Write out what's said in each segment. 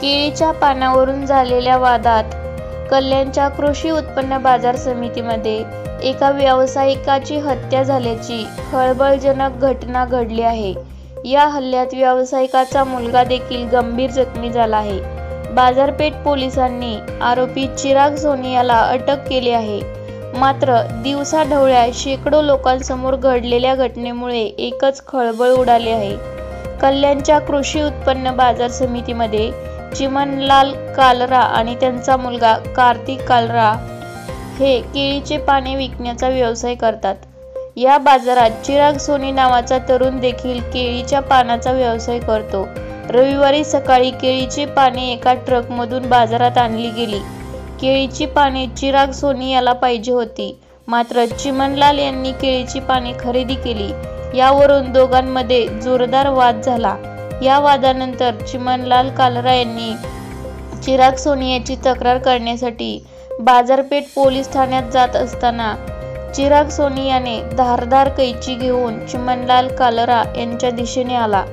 केळीच्या पानावरून झालेल्या वादात कल्याणच्या कृषी उत्पन्न बाजार समितीमध्ये एका व्यावसायिकाची हत्या झाल्याची खळबळजनक घटना घडली आहे। या हल्ल्यात व्यावसायिकाचा मुलगा देखील गंभीर जखमी झाला आहे। बाजारपेठ पोलिसांनी आरोपी चिराग सोनी याला अटक केली आहे। मात्र दिवसाढवळ्या शेकडो लोकांसमोर घडलेल्या घटनेमुळे एकच खळबळ उडाली आहे। कल्याणच्या कृषी उत्पन्न बाजार समितीमध्ये चिमनलाल कालरा आणि त्यांचा मुलगा कार्तिक कालरा हे केळीचे पाने विकण्याचा व्यवसाय करतात। या बाजारात चिराग सोनी नावाचा तरुण देखील केळीच्या पानाचा व्यवसाय करतो। रविवारी सकाळी केळीची पाने एका ट्रकमधून बाजारात आणली गेली। केळीची पाने चिराग सोनी याला पाहिजे होती, मात्र चिमनलाल यांनी केळीची पाने खरेदी केली। यावरून दोघांमध्ये जोरदार वाद झाला। या वादानंतर चिमनलाल कालरा यांनी चिराग सोनी याची तक्रार करण्यासाठी बाजारपेठ पोलीस ठाण्यात जात असताना चिराग सोनी याने धारदार कैची घेऊन चिमनलाल कालरा यांच्या दिशेने आला।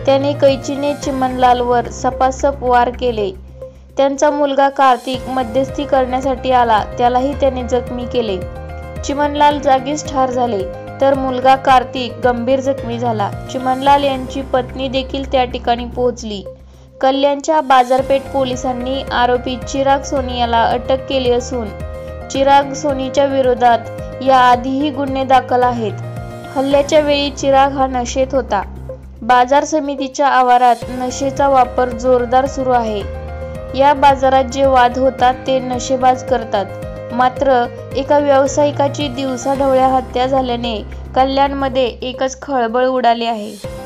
त्याने कैचीने चिमनलालवर सपासप वार केले। त्यांचा मुलगा कार्तिक मध्यस्थी करण्यासाठी आला, त्यालाही त्याने जखमी केले। चिमनलाल जागीच ठार झाले, तर मुलगा कार्तिक गंभीर जखमी झाला। चिमनलाल यांची पत्नी देखील त्या ठिकाणी पोहोचली। कल्याणच्या बाजारपेठ पोलिसांनी आरोपी चिराग सोनी याला अटक केली असून चिराग सोनीच्या विरोधात याआधीही गुन्हे दाखल आहेत। हल्ल्याच्या वेळी चिराग हा नशेत होता। बाजार समितीच्या आवारात नशेचा वापर जोरदार सुरू आहे। या बाजारात जे वाद होतात ते नशेबाज करतात। मात्र एका व्यावसायिकाची दिवसाढवळ्या हत्या झाल्याने कल्याणमध्ये एकच खळबळ उडाली आहे।